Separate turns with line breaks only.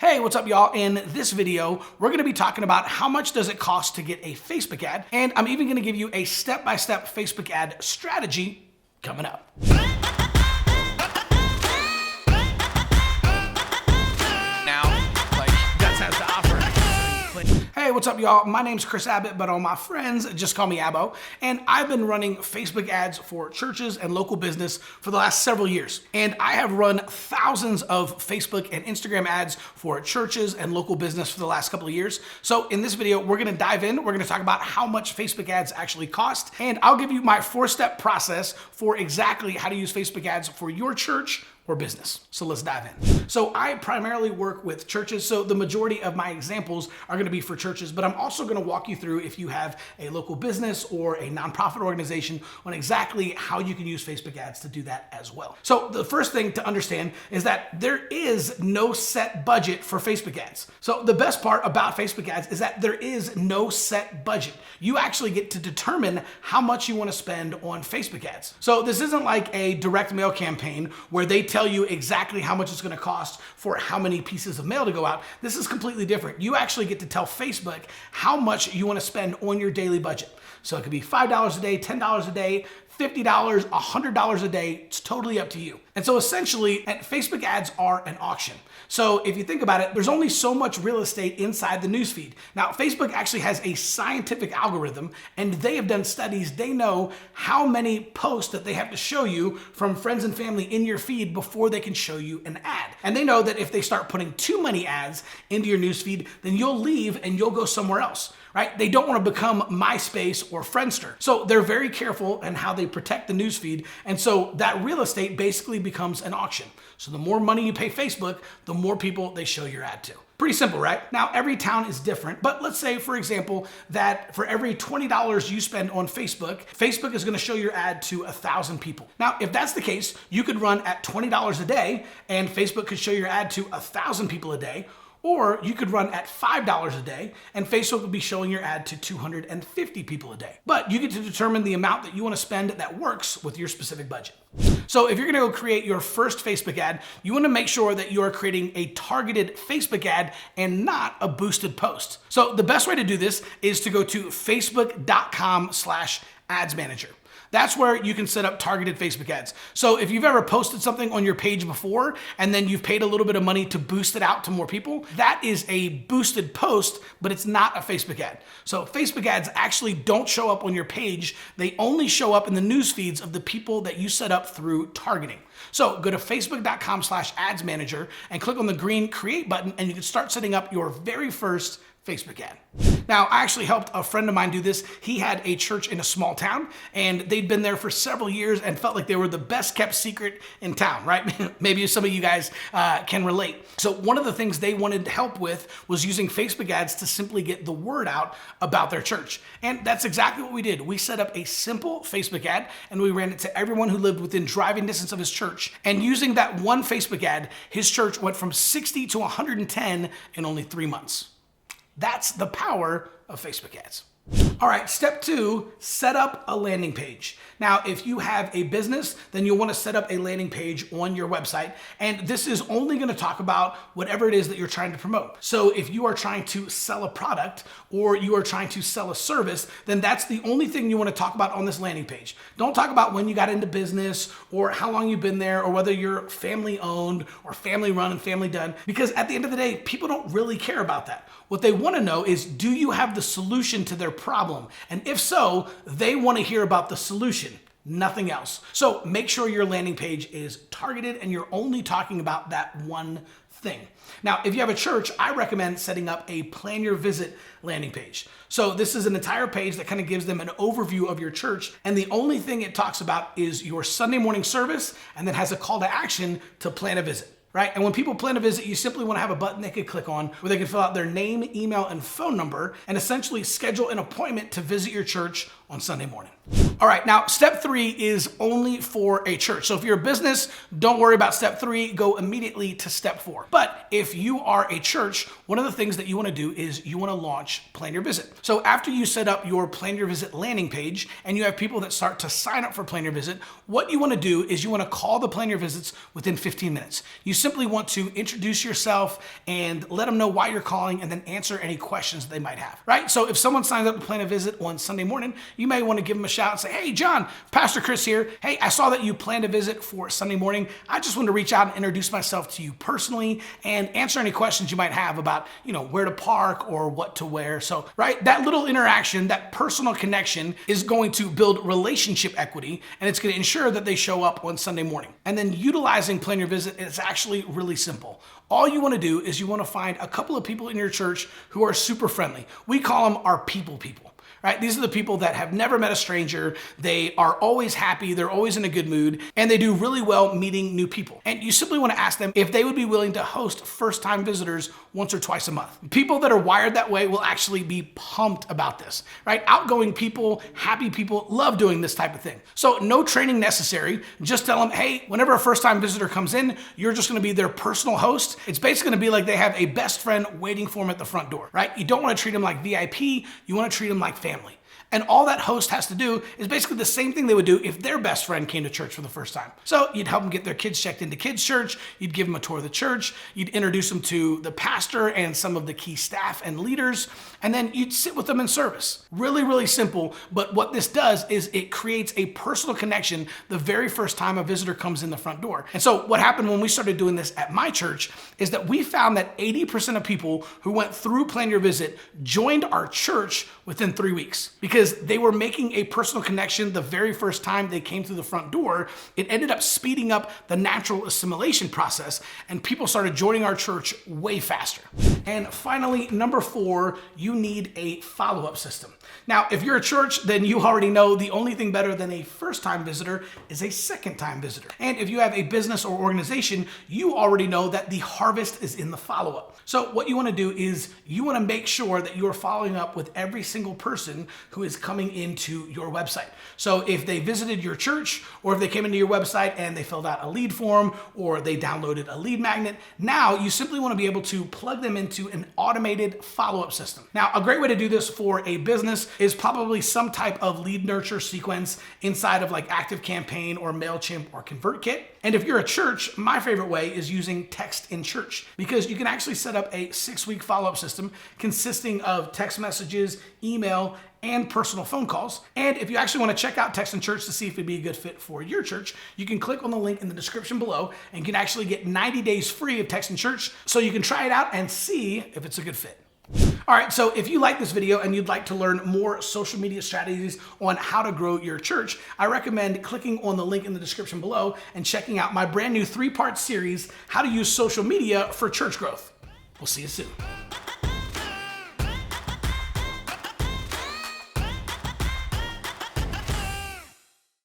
Hey, what's up y'all? In this video, we're gonna be talking about how much does it cost to get a Facebook ad, and I'm even gonna give you a step-by-step Facebook ad strategy coming up. Hey, what's up y'all? My name's Chris Abbott, but all my friends just call me Abbo, and I've been running Facebook ads for churches and local business for the last several years. And I have run thousands of Facebook and Instagram ads for churches and local business for the last couple of years. So in this video, we're gonna dive in, we're gonna talk about how much Facebook ads actually cost, and I'll give you my 4-step process for exactly how to use Facebook ads for your church or business. So let's dive in. So I primarily work with churches, so the majority of my examples are gonna be for churches, but I'm also gonna walk you through if you have a local business or a nonprofit organization on exactly how you can use Facebook ads to do that as well. So the first thing to understand is that there is no set budget for Facebook ads. So the best part about Facebook ads is that there is no set budget. You actually get to determine how much you wanna spend on Facebook ads. So this isn't like a direct mail campaign where they tell you exactly how much it's going to cost for how many pieces of mail to go out. This is completely different. You actually get to tell Facebook how much you want to spend on your daily budget. So it could be $5 a day, $10 a day, $50, $100 a day. It's totally up to you. And so essentially, Facebook ads are an auction. So if you think about it, there's only so much real estate inside the newsfeed. Now, Facebook actually has a scientific algorithm, and they have done studies. They know how many posts that they have to show you from friends and family in your feed before they can show you an ad. And they know that if they start putting too many ads into your newsfeed, then you'll leave and you'll go somewhere else. Right? They don't want to become MySpace or Friendster. So they're very careful in how they protect the newsfeed. And so that real estate basically becomes an auction. So the more money you pay Facebook, the more people they show your ad to. Pretty simple, right? Now, every town is different, but let's say, for example, that for every $20 you spend on Facebook, Facebook is gonna show your ad to 1,000 people. Now, if that's the case, you could run at $20 a day, and Facebook could show your ad to 1,000 people a day. Or you could run at $5 a day and Facebook will be showing your ad to 250 people a day. But you get to determine the amount that you want to spend that works with your specific budget. So if you're going to go create your first Facebook ad, you want to make sure that you are creating a targeted Facebook ad and not a boosted post. So the best way to do this is to go to facebook.com/ads manager. That's where you can set up targeted Facebook ads. So if you've ever posted something on your page before and then you've paid a little bit of money to boost it out to more people, that is a boosted post, but it's not a Facebook ad. So Facebook ads actually don't show up on your page. They only show up in the news feeds of the people that you set up through targeting. So go to facebook.com/ads manager and click on the green create button and you can start setting up your very first Facebook ad. Now, I actually helped a friend of mine do this. He had a church in a small town and they'd been there for several years and felt like they were the best kept secret in town, right? Maybe some of you guys can relate. So one of the things they wanted help with was using Facebook ads to simply get the word out about their church. And that's exactly what we did. We set up a simple Facebook ad and we ran it to everyone who lived within driving distance of his church. And using that one Facebook ad, his church went from 60 to 110 in only 3 months. That's the power of Facebook ads. All right, step 2, set up a landing page. Now, if you have a business, then you'll want to set up a landing page on your website. And this is only going to talk about whatever it is that you're trying to promote. So if you are trying to sell a product or you are trying to sell a service, then that's the only thing you want to talk about on this landing page. Don't talk about when you got into business or how long you've been there or whether you're family owned or family run and family done, because at the end of the day, people don't really care about that. What they want to know is, do you have the solution to their problem? And if so, they want to hear about the solution, nothing else. So make sure your landing page is targeted and you're only talking about that one thing. Now, if you have a church, I recommend setting up a plan your visit landing page. So this is an entire page that kind of gives them an overview of your church. And the only thing it talks about is your Sunday morning service and then has a call to action to plan a visit. Right? And when people plan a visit, you simply want to have a button they could click on where they can fill out their name, email, and phone number and essentially schedule an appointment to visit your church on Sunday morning. All right, now step 3 is only for a church. So if you're a business, don't worry about step 3, go immediately to step 4. But if you are a church, one of the things that you want to do is you want to launch Plan Your Visit. So after you set up your Plan Your Visit landing page and you have people that start to sign up for Plan Your Visit, what you want to do is you want to call the Plan Your Visits within 15 minutes. You simply want to introduce yourself and let them know why you're calling and then answer any questions they might have, right? So if someone signs up to Plan a Visit on Sunday morning, you may want to give them a shout and say, hey, John, Pastor Chris here. Hey, I saw that you planned a visit for Sunday morning. I just wanted to reach out and introduce myself to you personally and answer any questions you might have about, where to park or what to wear. So, right, that little interaction, that personal connection is going to build relationship equity, and it's going to ensure that they show up on Sunday morning. And then utilizing Plan Your Visit is actually really simple. All you want to do is you want to find a couple of people in your church who are super friendly. We call them our people. Right? These are the people that have never met a stranger. They are always happy. They're always in a good mood, and they do really well meeting new people. And you simply want to ask them if they would be willing to host first-time visitors once or twice a month. People that are wired that way will actually be pumped about this, right? Outgoing people, happy people love doing this type of thing. So no training necessary. Just tell them, hey, whenever a first-time visitor comes in, you're just going to be their personal host. It's basically going to be like they have a best friend waiting for them at the front door, right? You don't want to treat them like VIP. You want to treat them like family. And all that host has to do is basically the same thing they would do if their best friend came to church for the first time. So you'd help them get their kids checked into kids' church. You'd give them a tour of the church. You'd introduce them to the pastor and some of the key staff and leaders. And then you'd sit with them in service. Really, really simple. But what this does is it creates a personal connection the very first time a visitor comes in the front door. And so what happened when we started doing this at my church is that we found that 80% of people who went through Plan Your Visit joined our church within 3 weeks because they were making a personal connection the very first time they came through the front door. It ended up speeding up the natural assimilation process, and people started joining our church way faster. And finally, number 4, you need a follow-up system. Now, if you're a church, then you already know the only thing better than a first-time visitor is a second-time visitor. And if you have a business or organization, you already know that the harvest is in the follow-up. So what you want to do is you want to make sure that you are following up with every single person who is coming into your website. So if they visited your church, or if they came into your website and they filled out a lead form, or they downloaded a lead magnet, now you simply want to be able to plug them into an automated follow-up system. Now, a great way to do this for a business is probably some type of lead nurture sequence inside of like ActiveCampaign or MailChimp or ConvertKit. And if you're a church, my favorite way is using Text in Church, because you can actually set up a 6-week follow-up system consisting of text messages, email, and personal phone calls. And if you actually want to check out Text in Church to see if it'd be a good fit for your church, you can click on the link in the description below and you can actually get 90 days free of Text in Church so you can try it out and see if it's a good fit. All right, so if you like this video and you'd like to learn more social media strategies on how to grow your church, I recommend clicking on the link in the description below and checking out my brand new 3-part series, How to Use Social Media for Church Growth. We'll see you soon.